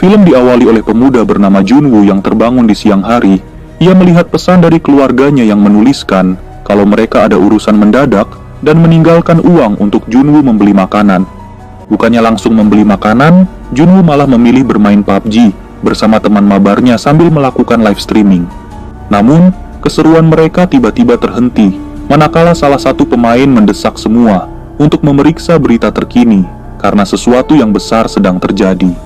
Film diawali oleh pemuda bernama Junwoo yang terbangun di siang hari. Ia melihat pesan dari keluarganya yang menuliskan kalau mereka ada urusan mendadak dan meninggalkan uang untuk Junwoo membeli makanan. Bukannya langsung membeli makanan, Junwoo malah memilih bermain PUBG bersama teman mabarnya sambil melakukan live streaming. Namun, keseruan mereka tiba-tiba terhenti manakala salah satu pemain mendesak semua untuk memeriksa berita terkini karena sesuatu yang besar sedang terjadi.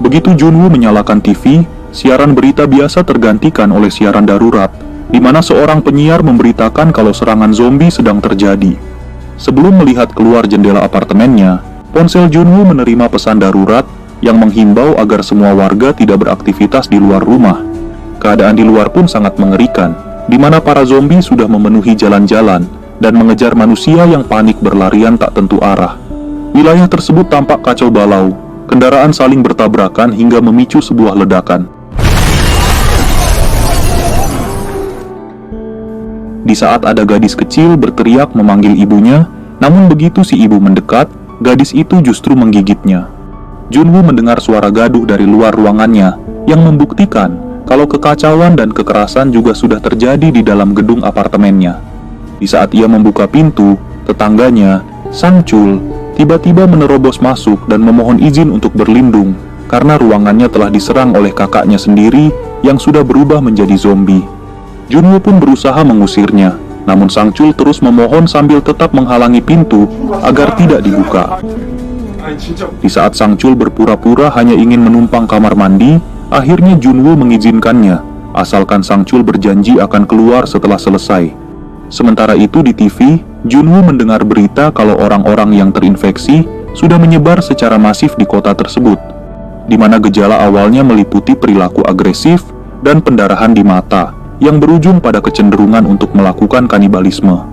Begitu Junwoo menyalakan TV, siaran berita biasa tergantikan oleh siaran darurat, di mana seorang penyiar memberitakan kalau serangan zombie sedang terjadi. Sebelum melihat keluar jendela apartemennya, ponsel Junwoo menerima pesan darurat yang menghimbau agar semua warga tidak beraktivitas di luar rumah. Keadaan di luar pun sangat mengerikan, di mana para zombie sudah memenuhi jalan-jalan dan mengejar manusia yang panik berlarian tak tentu arah. Wilayah tersebut tampak kacau balau, kendaraan saling bertabrakan hingga memicu sebuah ledakan. Di saat ada gadis kecil berteriak memanggil ibunya, namun begitu si ibu mendekat, gadis itu justru menggigitnya. Junwoo mendengar suara gaduh dari luar ruangannya yang membuktikan kalau kekacauan dan kekerasan juga sudah terjadi di dalam gedung apartemennya. Di saat ia membuka pintu, tetangganya, Sang Chul, tiba-tiba menerobos masuk dan memohon izin untuk berlindung karena ruangannya telah diserang oleh kakaknya sendiri yang sudah berubah menjadi zombie. Junwoo pun berusaha mengusirnya, namun Sang Chul terus memohon sambil tetap menghalangi pintu agar tidak dibuka. Di saat Sang Chul berpura-pura hanya ingin menumpang kamar mandi, akhirnya Junwoo mengizinkannya, asalkan Sang Chul berjanji akan keluar setelah selesai. Sementara itu di TV, Junwoo mendengar berita kalau orang-orang yang terinfeksi sudah menyebar secara masif di kota tersebut, di mana gejala awalnya meliputi perilaku agresif dan pendarahan di mata, yang berujung pada kecenderungan untuk melakukan kanibalisme.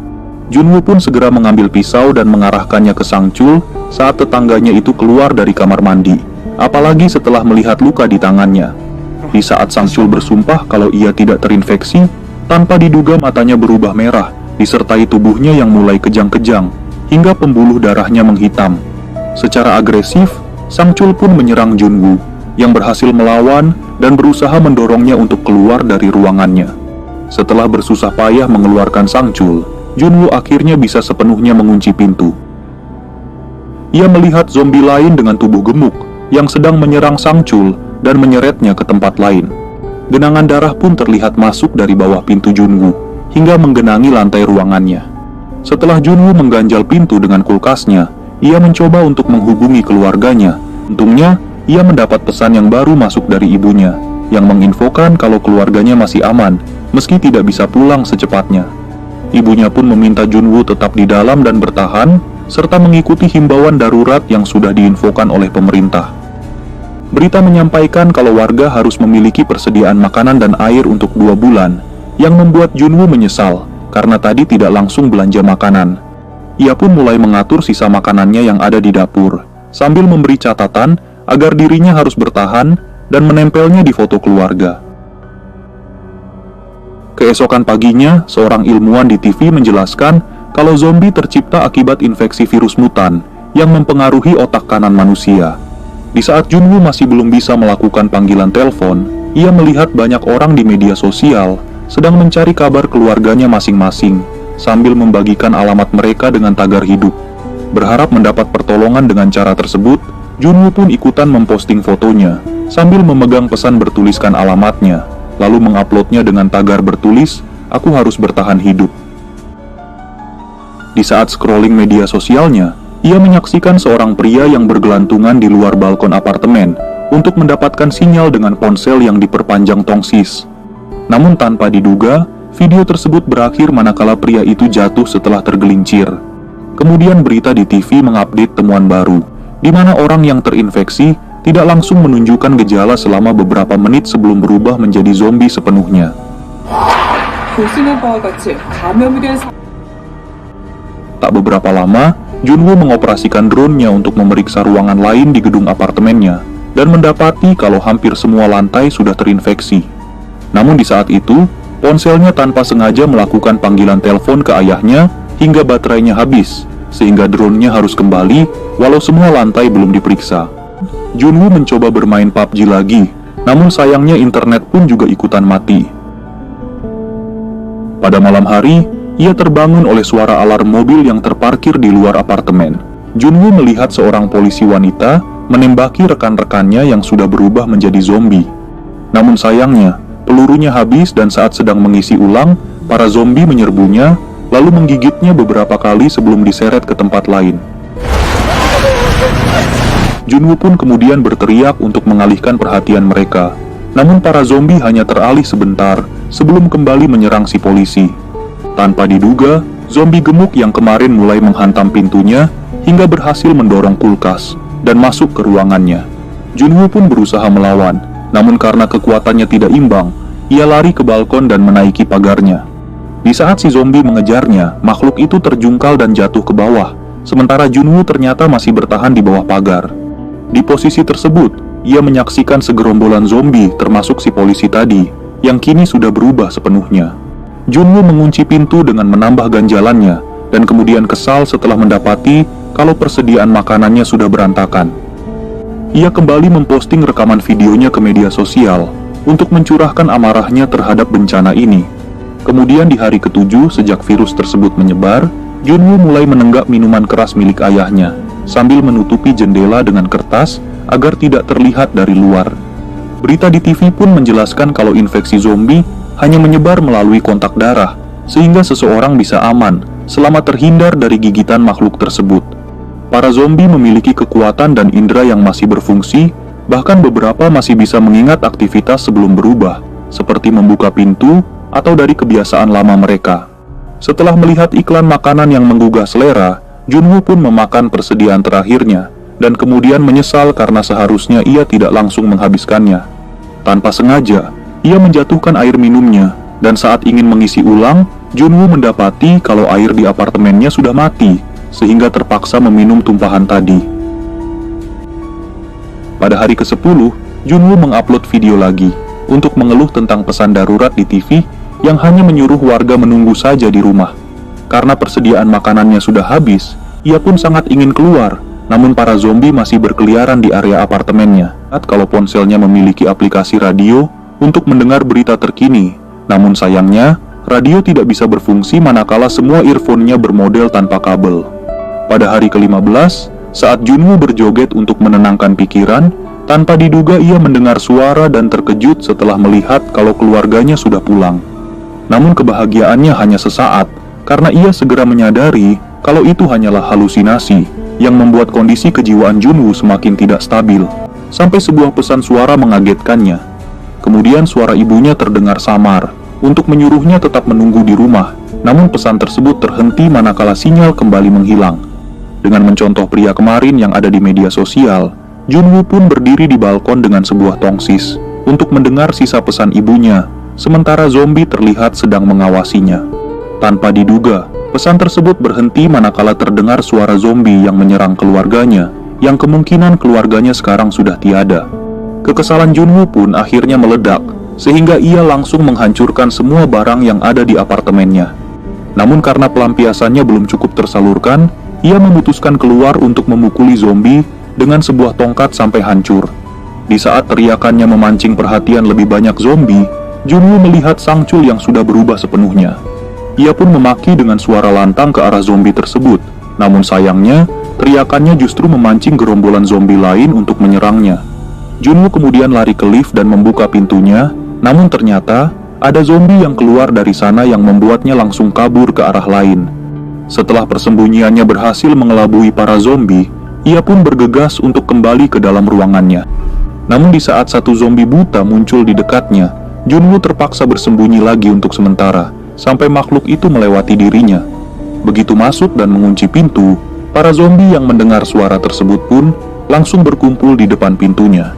Junwoo pun segera mengambil pisau dan mengarahkannya ke Sang Chul saat tetangganya itu keluar dari kamar mandi, apalagi setelah melihat luka di tangannya. Di saat Sang Chul bersumpah kalau ia tidak terinfeksi, tanpa diduga matanya berubah merah, disertai tubuhnya yang mulai kejang-kejang, hingga pembuluh darahnya menghitam. Secara agresif, Sang Chul pun menyerang Junwoo, yang berhasil melawan dan berusaha mendorongnya untuk keluar dari ruangannya. Setelah bersusah payah mengeluarkan Sang Chul, Junwoo akhirnya bisa sepenuhnya mengunci pintu. Ia melihat zombie lain dengan tubuh gemuk yang sedang menyerang Sang Chul dan menyeretnya ke tempat lain. Genangan darah pun terlihat masuk dari bawah pintu Junwoo hingga menggenangi lantai ruangannya. Setelah Junwoo mengganjal pintu dengan kulkasnya, ia mencoba untuk menghubungi keluarganya. Untungnya, ia mendapat pesan yang baru masuk dari ibunya, yang menginfokan kalau keluarganya masih aman, meski tidak bisa pulang secepatnya. Ibunya pun meminta Junwoo tetap di dalam dan bertahan, serta mengikuti himbauan darurat yang sudah diinfokan oleh pemerintah. Berita menyampaikan kalau warga harus memiliki persediaan makanan dan air untuk 2 bulan, yang membuat Junwoo menyesal, karena tadi tidak langsung belanja makanan. Ia pun mulai mengatur sisa makanannya yang ada di dapur, sambil memberi catatan agar dirinya harus bertahan dan menempelnya di foto keluarga. Keesokan paginya, seorang ilmuwan di TV menjelaskan kalau zombie tercipta akibat infeksi virus mutan yang mempengaruhi otak kanan manusia. Di saat Junwoo masih belum bisa melakukan panggilan telepon, ia melihat banyak orang di media sosial sedang mencari kabar keluarganya masing-masing, sambil membagikan alamat mereka dengan tagar hidup. Berharap mendapat pertolongan dengan cara tersebut, Junwoo pun ikutan memposting fotonya, sambil memegang pesan bertuliskan alamatnya, lalu menguploadnya dengan tagar bertulis, "Aku harus bertahan hidup." Di saat scrolling media sosialnya, ia menyaksikan seorang pria yang bergelantungan di luar balkon apartemen untuk mendapatkan sinyal dengan ponsel yang diperpanjang tongsis. Namun tanpa diduga, video tersebut berakhir manakala pria itu jatuh setelah tergelincir. Kemudian berita di TV mengupdate temuan baru, di mana orang yang terinfeksi tidak langsung menunjukkan gejala selama beberapa menit sebelum berubah menjadi zombie sepenuhnya. Tak beberapa lama, Junwoo mengoperasikan drone-nya untuk memeriksa ruangan lain di gedung apartemennya dan mendapati kalau hampir semua lantai sudah terinfeksi. Namun di saat itu, ponselnya tanpa sengaja melakukan panggilan telepon ke ayahnya hingga baterainya habis, sehingga drone-nya harus kembali walau semua lantai belum diperiksa. Junwoo mencoba bermain PUBG lagi, namun sayangnya internet pun juga ikutan mati. Pada malam hari, ia terbangun oleh suara alarm mobil yang terparkir di luar apartemen. Junwoo melihat seorang polisi wanita menembaki rekan-rekannya yang sudah berubah menjadi zombie. Namun sayangnya, pelurunya habis dan saat sedang mengisi ulang, para zombie menyerbunya, lalu menggigitnya beberapa kali sebelum diseret ke tempat lain. Junwoo pun kemudian berteriak untuk mengalihkan perhatian mereka. Namun para zombie hanya teralih sebentar sebelum kembali menyerang si polisi. Tanpa diduga, zombie gemuk yang kemarin mulai menghantam pintunya hingga berhasil mendorong kulkas dan masuk ke ruangannya. Junwoo pun berusaha melawan, namun karena kekuatannya tidak imbang, ia lari ke balkon dan menaiki pagarnya. Di saat si zombie mengejarnya, makhluk itu terjungkal dan jatuh ke bawah, sementara Junwoo ternyata masih bertahan di bawah pagar. Di posisi tersebut, ia menyaksikan segerombolan zombie termasuk si polisi tadi, yang kini sudah berubah sepenuhnya. Junwoo mengunci pintu dengan menambah ganjalannya, dan kemudian kesal setelah mendapati kalau persediaan makanannya sudah berantakan. Ia kembali memposting rekaman videonya ke media sosial untuk mencurahkan amarahnya terhadap bencana ini. Kemudian di hari ke-7 sejak virus tersebut menyebar, Junwoo mulai menenggak minuman keras milik ayahnya, sambil menutupi jendela dengan kertas agar tidak terlihat dari luar. Berita di TV pun menjelaskan kalau infeksi zombie hanya menyebar melalui kontak darah, sehingga seseorang bisa aman selama terhindar dari gigitan makhluk tersebut. Para zombie memiliki kekuatan dan indera yang masih berfungsi, bahkan beberapa masih bisa mengingat aktivitas sebelum berubah, seperti membuka pintu atau dari kebiasaan lama mereka. Setelah melihat iklan makanan yang menggugah selera, Junwoo pun memakan persediaan terakhirnya, dan kemudian menyesal karena seharusnya ia tidak langsung menghabiskannya. Tanpa sengaja, ia menjatuhkan air minumnya, dan saat ingin mengisi ulang, Junwoo mendapati kalau air di apartemennya sudah mati, sehingga terpaksa meminum tumpahan tadi. Pada hari ke-10, Junwoo mengupload video lagi, untuk mengeluh tentang pesan darurat di TV, yang hanya menyuruh warga menunggu saja di rumah. Karena persediaan makanannya sudah habis, ia pun sangat ingin keluar, namun para zombie masih berkeliaran di area apartemennya. Kalau ponselnya memiliki aplikasi radio untuk mendengar berita terkini, namun sayangnya, radio tidak bisa berfungsi manakala semua earphone-nya bermodel tanpa kabel. Pada hari ke-15, saat Junwoo berjoget untuk menenangkan pikiran, tanpa diduga ia mendengar suara dan terkejut setelah melihat kalau keluarganya sudah pulang. Namun kebahagiaannya hanya sesaat, karena ia segera menyadari kalau itu hanyalah halusinasi yang membuat kondisi kejiwaan Junwoo semakin tidak stabil, sampai sebuah pesan suara mengagetkannya. Kemudian suara ibunya terdengar samar untuk menyuruhnya tetap menunggu di rumah, namun pesan tersebut terhenti manakala sinyal kembali menghilang. Dengan mencontoh pria kemarin yang ada di media sosial, Junwoo pun berdiri di balkon dengan sebuah tongsis untuk mendengar sisa pesan ibunya, sementara zombie terlihat sedang mengawasinya. Tanpa diduga, pesan tersebut berhenti manakala terdengar suara zombie yang menyerang keluarganya, yang kemungkinan keluarganya sekarang sudah tiada. Kekesalan Junwoo pun akhirnya meledak, sehingga ia langsung menghancurkan semua barang yang ada di apartemennya. Namun karena pelampiasannya belum cukup tersalurkan, ia memutuskan keluar untuk memukuli zombie dengan sebuah tongkat sampai hancur. Di saat teriakannya memancing perhatian lebih banyak zombie, Junwoo melihat Sangchul yang sudah berubah sepenuhnya. Ia pun memaki dengan suara lantang ke arah zombie tersebut, namun sayangnya, teriakannya justru memancing gerombolan zombie lain untuk menyerangnya. Junwoo kemudian lari ke lift dan membuka pintunya, namun ternyata ada zombie yang keluar dari sana yang membuatnya langsung kabur ke arah lain. Setelah persembunyiannya berhasil mengelabui para zombie, ia pun bergegas untuk kembali ke dalam ruangannya. Namun di saat satu zombie buta muncul di dekatnya, Junwoo terpaksa bersembunyi lagi untuk sementara, sampai makhluk itu melewati dirinya. Begitu masuk dan mengunci pintu, para zombie yang mendengar suara tersebut pun langsung berkumpul di depan pintunya.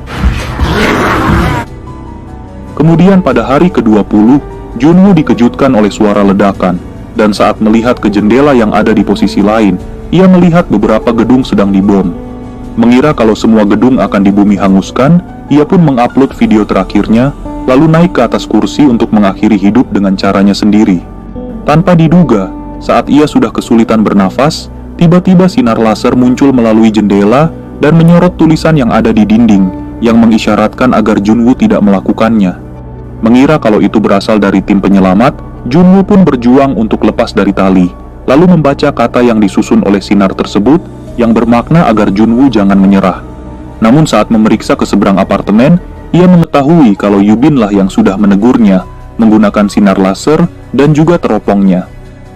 Kemudian pada hari ke-20, Junwoo dikejutkan oleh suara ledakan, dan saat melihat ke jendela yang ada di posisi lain, ia melihat beberapa gedung sedang dibom. Mengira kalau semua gedung akan dibumi hanguskan, ia pun mengupload video terakhirnya, lalu naik ke atas kursi untuk mengakhiri hidup dengan caranya sendiri. Tanpa diduga, saat ia sudah kesulitan bernafas, tiba-tiba sinar laser muncul melalui jendela dan menyorot tulisan yang ada di dinding yang mengisyaratkan agar Junwoo tidak melakukannya. Mengira kalau itu berasal dari tim penyelamat, Junwoo pun berjuang untuk lepas dari tali, lalu membaca kata yang disusun oleh sinar tersebut yang bermakna agar Junwoo jangan menyerah. Namun saat memeriksa ke seberang apartemen, ia mengetahui kalau Yubin lah yang sudah menegurnya menggunakan sinar laser dan juga teropongnya.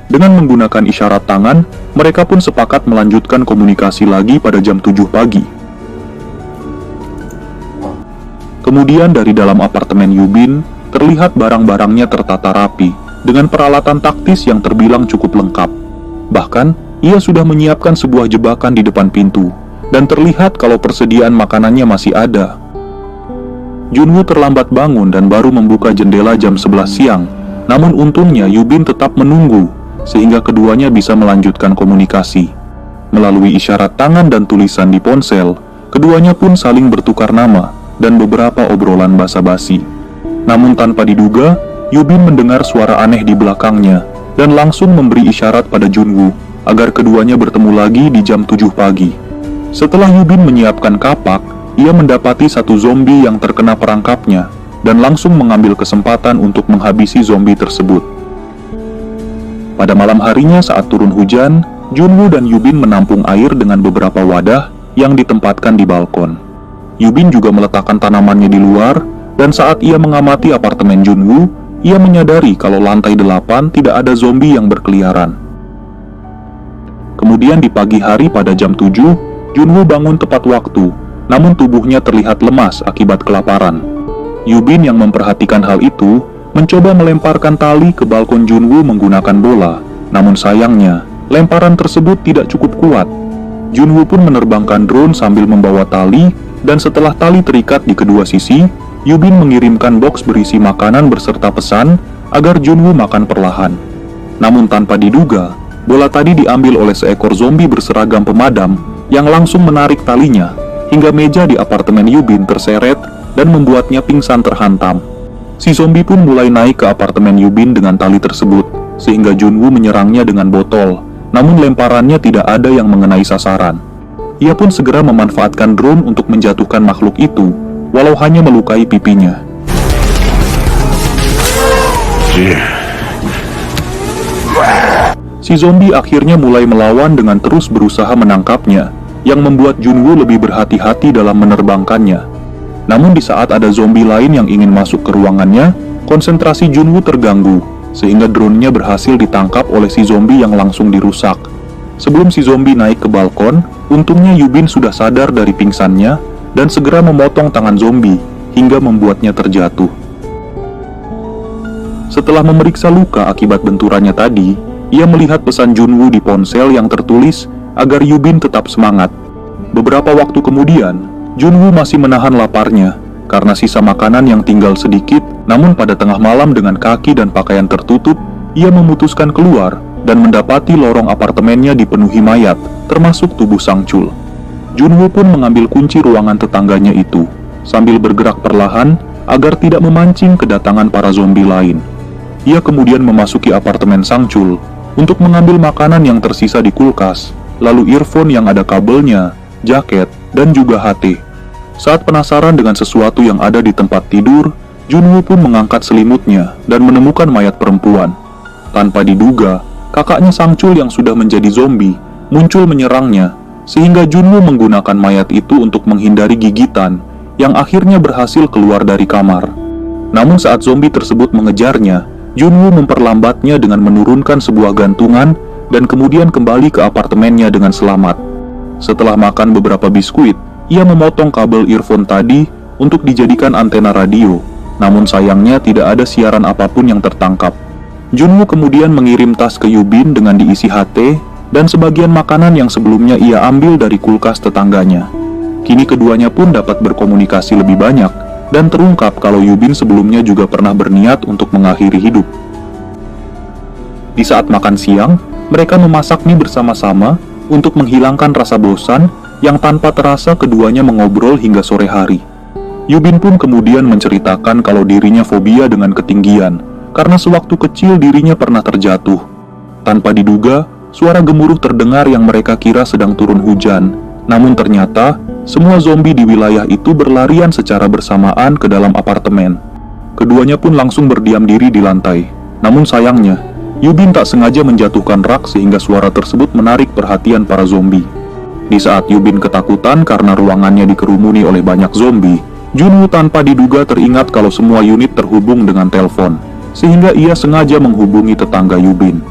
Dengan menggunakan isyarat tangan, mereka pun sepakat melanjutkan komunikasi lagi pada jam 7 pagi. Kemudian dari dalam apartemen Yubin, terlihat barang-barangnya tertata rapi, dengan peralatan taktis yang terbilang cukup lengkap. Bahkan, ia sudah menyiapkan sebuah jebakan di depan pintu, dan terlihat kalau persediaan makanannya masih ada. Junwoo terlambat bangun dan baru membuka jendela jam 11 siang, namun untungnya Yubin tetap menunggu, sehingga keduanya bisa melanjutkan komunikasi. Melalui isyarat tangan dan tulisan di ponsel, keduanya pun saling bertukar nama dan beberapa obrolan basa-basi. Namun tanpa diduga, Yubin mendengar suara aneh di belakangnya dan langsung memberi isyarat pada Junwoo agar keduanya bertemu lagi di jam 7 pagi. Setelah Yubin menyiapkan kapak, ia mendapati satu zombie yang terkena perangkapnya dan langsung mengambil kesempatan untuk menghabisi zombie tersebut. Pada malam harinya saat turun hujan, Junwoo dan Yubin menampung air dengan beberapa wadah yang ditempatkan di balkon. Yubin juga meletakkan tanamannya di luar, dan saat ia mengamati apartemen Junwoo, ia menyadari kalau lantai 8 tidak ada zombie yang berkeliaran. Kemudian di pagi hari pada jam 7, Junwoo bangun tepat waktu, namun tubuhnya terlihat lemas akibat kelaparan. Yubin yang memperhatikan hal itu, mencoba melemparkan tali ke balkon Junwoo menggunakan bola, namun sayangnya, lemparan tersebut tidak cukup kuat. Junwoo pun menerbangkan drone sambil membawa tali, dan setelah tali terikat di kedua sisi, Yubin mengirimkan box berisi makanan beserta pesan agar Junwoo makan perlahan. Namun tanpa diduga, bola tadi diambil oleh seekor zombie berseragam pemadam yang langsung menarik talinya, hingga meja di apartemen Yubin terseret dan membuatnya pingsan terhantam. Si zombie pun mulai naik ke apartemen Yubin dengan tali tersebut, sehingga Junwoo menyerangnya dengan botol, namun lemparannya tidak ada yang mengenai sasaran. Ia pun segera memanfaatkan drone untuk menjatuhkan makhluk itu, walau hanya melukai pipinya. Si zombie akhirnya mulai melawan dengan terus berusaha menangkapnya, yang membuat Junwoo lebih berhati-hati dalam menerbangkannya. Namun di saat ada zombie lain yang ingin masuk ke ruangannya, konsentrasi Junwoo terganggu, sehingga drone-nya berhasil ditangkap oleh si zombie yang langsung dirusak. Sebelum si zombie naik ke balkon, untungnya Yubin sudah sadar dari pingsannya dan segera memotong tangan zombie hingga membuatnya terjatuh. Setelah memeriksa luka akibat benturannya tadi, ia melihat pesan Junwoo di ponsel yang tertulis agar Yubin tetap semangat. Beberapa waktu kemudian, Junwoo masih menahan laparnya karena sisa makanan yang tinggal sedikit, namun pada tengah malam dengan kaki dan pakaian tertutup, ia memutuskan keluar dan mendapati lorong apartemennya dipenuhi mayat, termasuk tubuh Sangchul. Junwoo pun mengambil kunci ruangan tetangganya itu, sambil bergerak perlahan agar tidak memancing kedatangan para zombie lain. Ia kemudian memasuki apartemen Sangchul untuk mengambil makanan yang tersisa di kulkas, lalu earphone yang ada kabelnya, jaket, dan juga HT. Saat penasaran dengan sesuatu yang ada di tempat tidur, Junwoo pun mengangkat selimutnya dan menemukan mayat perempuan. Tanpa diduga, kakaknya Sangchul yang sudah menjadi zombie muncul menyerangnya, sehingga Junwoo menggunakan mayat itu untuk menghindari gigitan, yang akhirnya berhasil keluar dari kamar. Namun saat zombie tersebut mengejarnya, Junwoo memperlambatnya dengan menurunkan sebuah gantungan dan kemudian kembali ke apartemennya dengan selamat. Setelah makan beberapa biskuit, ia memotong kabel earphone tadi untuk dijadikan antena radio, namun sayangnya tidak ada siaran apapun yang tertangkap. Junwoo kemudian mengirim tas ke Yubin dengan diisi HT dan sebagian makanan yang sebelumnya ia ambil dari kulkas tetangganya. Kini keduanya pun dapat berkomunikasi lebih banyak, dan terungkap kalau Yubin sebelumnya juga pernah berniat untuk mengakhiri hidup. Di saat makan siang, mereka memasak mie bersama-sama untuk menghilangkan rasa bosan yang tanpa terasa keduanya mengobrol hingga sore hari. Yubin pun kemudian menceritakan kalau dirinya fobia dengan ketinggian, karena sewaktu kecil dirinya pernah terjatuh. Tanpa diduga, suara gemuruh terdengar yang mereka kira sedang turun hujan, namun ternyata semua zombie di wilayah itu berlarian secara bersamaan ke dalam apartemen. Keduanya pun langsung berdiam diri di lantai. Namun sayangnya, Yubin tak sengaja menjatuhkan rak sehingga suara tersebut menarik perhatian para zombie. Di saat Yubin ketakutan karena ruangannya dikerumuni oleh banyak zombie, Junwoo tanpa diduga teringat kalau semua unit terhubung dengan telepon, sehingga ia sengaja menghubungi tetangga Yubin.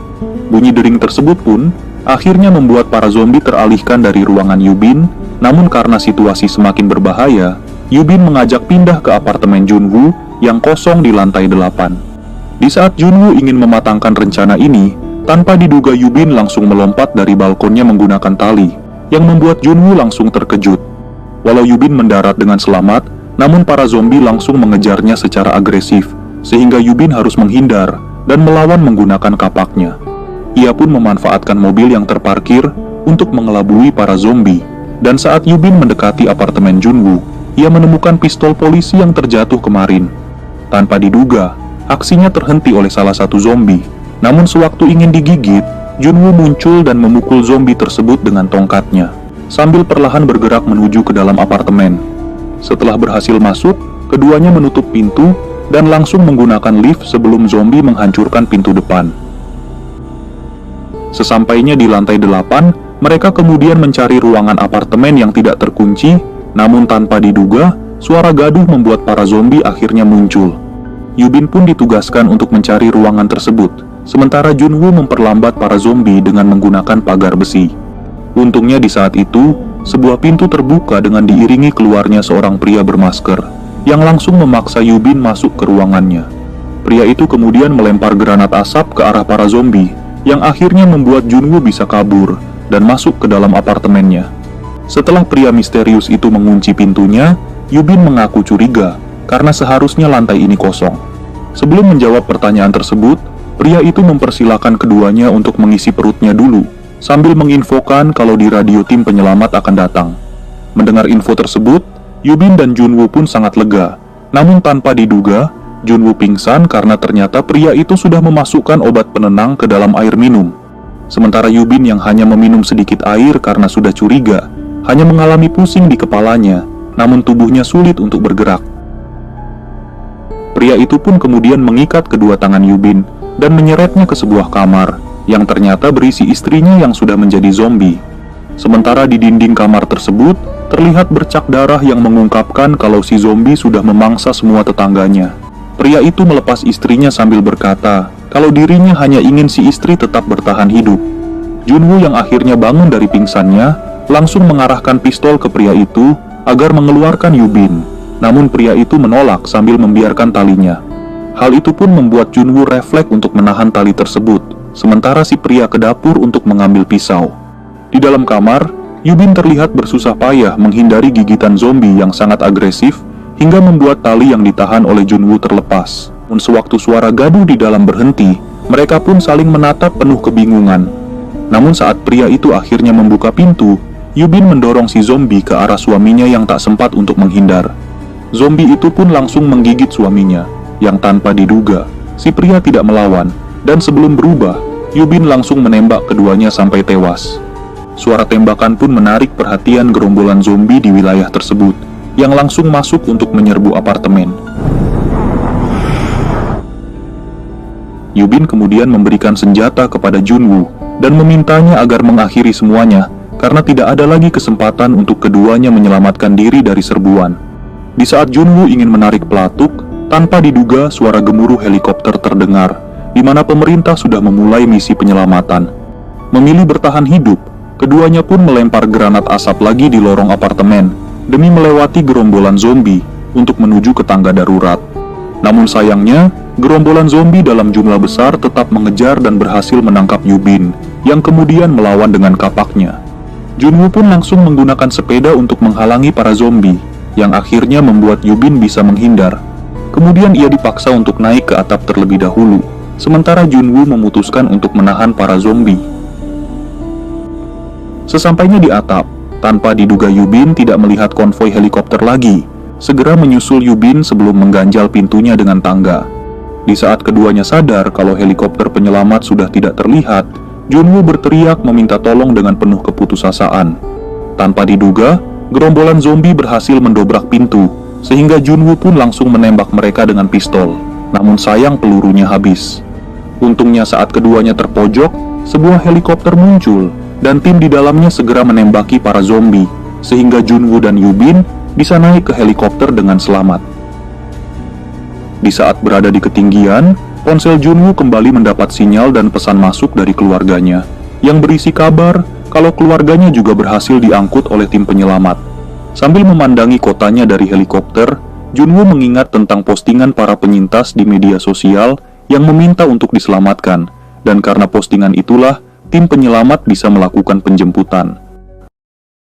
Bunyi dering tersebut pun akhirnya membuat para zombie teralihkan dari ruangan Yubin, namun karena situasi semakin berbahaya, Yubin mengajak pindah ke apartemen Junwoo yang kosong di lantai 8. Di saat Junwoo ingin mematangkan rencana ini, tanpa diduga Yubin langsung melompat dari balkonnya menggunakan tali, yang membuat Junwoo langsung terkejut. Walau Yubin mendarat dengan selamat, namun para zombie langsung mengejarnya secara agresif, sehingga Yubin harus menghindar dan melawan menggunakan kapaknya. Ia pun memanfaatkan mobil yang terparkir untuk mengelabui para zombie, dan saat Yubin mendekati apartemen Junwoo, ia menemukan pistol polisi yang terjatuh kemarin. Tanpa diduga, aksinya terhenti oleh salah satu zombie, namun sewaktu ingin digigit, Junwoo muncul dan memukul zombie tersebut dengan tongkatnya, sambil perlahan bergerak menuju ke dalam apartemen. Setelah berhasil masuk, keduanya menutup pintu dan langsung menggunakan lift sebelum zombie menghancurkan pintu depan. Sesampainya di lantai 8, mereka kemudian mencari ruangan apartemen yang tidak terkunci, namun tanpa diduga, suara gaduh membuat para zombie akhirnya muncul. Yubin pun ditugaskan untuk mencari ruangan tersebut, sementara Junwoo memperlambat para zombie dengan menggunakan pagar besi. Untungnya di saat itu, sebuah pintu terbuka dengan diiringi keluarnya seorang pria bermasker, yang langsung memaksa Yubin masuk ke ruangannya. Pria itu kemudian melempar granat asap ke arah para zombie, yang akhirnya membuat Junwoo bisa kabur dan masuk ke dalam apartemennya. Setelah pria misterius itu mengunci pintunya, Yubin mengaku curiga, karena seharusnya lantai ini kosong. Sebelum menjawab pertanyaan tersebut, pria itu mempersilahkan keduanya untuk mengisi perutnya dulu, sambil menginfokan kalau di radio tim penyelamat akan datang. Mendengar info tersebut, Yubin dan Junwoo pun sangat lega. Namun tanpa diduga, Junwoo pingsan karena ternyata pria itu sudah memasukkan obat penenang ke dalam air minum. Sementara Yubin yang hanya meminum sedikit air karena sudah curiga, hanya mengalami pusing di kepalanya, namun tubuhnya sulit untuk bergerak. Pria itu pun kemudian mengikat kedua tangan Yubin dan menyeretnya ke sebuah kamar, yang ternyata berisi istrinya yang sudah menjadi zombie. Sementara di dinding kamar tersebut, terlihat bercak darah yang mengungkapkan kalau si zombie sudah memangsa semua tetangganya. Pria itu melepas istrinya sambil berkata, kalau dirinya hanya ingin si istri tetap bertahan hidup. Junwoo yang akhirnya bangun dari pingsannya, langsung mengarahkan pistol ke pria itu agar mengeluarkan Yubin. Namun pria itu menolak sambil membiarkan talinya. Hal itu pun membuat Junwoo refleks untuk menahan tali tersebut, sementara si pria ke dapur untuk mengambil pisau. Di dalam kamar, Yubin terlihat bersusah payah menghindari gigitan zombie yang sangat agresif, hingga membuat tali yang ditahan oleh Junwoo terlepas. Namun sewaktu suara gaduh di dalam berhenti, mereka pun saling menatap penuh kebingungan. Namun saat pria itu akhirnya membuka pintu, Yubin mendorong si zombie ke arah suaminya yang tak sempat untuk menghindar. Zombie itu pun langsung menggigit suaminya, yang tanpa diduga, si pria tidak melawan, dan sebelum berubah, Yubin langsung menembak keduanya sampai tewas. Suara tembakan pun menarik perhatian gerombolan zombie di wilayah tersebut, yang langsung masuk untuk menyerbu apartemen. Yubin kemudian memberikan senjata kepada Junwoo dan memintanya agar mengakhiri semuanya karena tidak ada lagi kesempatan untuk keduanya menyelamatkan diri dari serbuan. Di saat Junwoo ingin menarik pelatuk, tanpa diduga suara gemuruh helikopter terdengar, di mana pemerintah sudah memulai misi penyelamatan. Memilih bertahan hidup, keduanya pun melempar granat asap lagi di lorong apartemen demi melewati gerombolan zombie untuk menuju ke tangga darurat. Namun sayangnya, gerombolan zombie dalam jumlah besar tetap mengejar dan berhasil menangkap Yubin, yang kemudian melawan dengan kapaknya. Junwoo pun langsung menggunakan sepeda untuk menghalangi para zombie, yang akhirnya membuat Yubin bisa menghindar. Kemudian ia dipaksa untuk naik ke atap terlebih dahulu, sementara Junwoo memutuskan untuk menahan para zombie. Sesampainya di atap, tanpa diduga Yubin tidak melihat konvoi helikopter lagi, segera menyusul Yubin sebelum mengganjal pintunya dengan tangga. Di saat keduanya sadar kalau helikopter penyelamat sudah tidak terlihat, Junwoo berteriak meminta tolong dengan penuh keputusasaan. Tanpa diduga, gerombolan zombie berhasil mendobrak pintu, sehingga Junwoo pun langsung menembak mereka dengan pistol. Namun sayang pelurunya habis. Untungnya saat keduanya terpojok, sebuah helikopter muncul, dan tim di dalamnya segera menembaki para zombie, sehingga Junwoo dan Yubin bisa naik ke helikopter dengan selamat. Di saat berada di ketinggian, ponsel Junwoo kembali mendapat sinyal dan pesan masuk dari keluarganya, yang berisi kabar kalau keluarganya juga berhasil diangkut oleh tim penyelamat. Sambil memandangi kotanya dari helikopter, Junwoo mengingat tentang postingan para penyintas di media sosial yang meminta untuk diselamatkan, dan karena postingan itulah, tim penyelamat bisa melakukan penjemputan.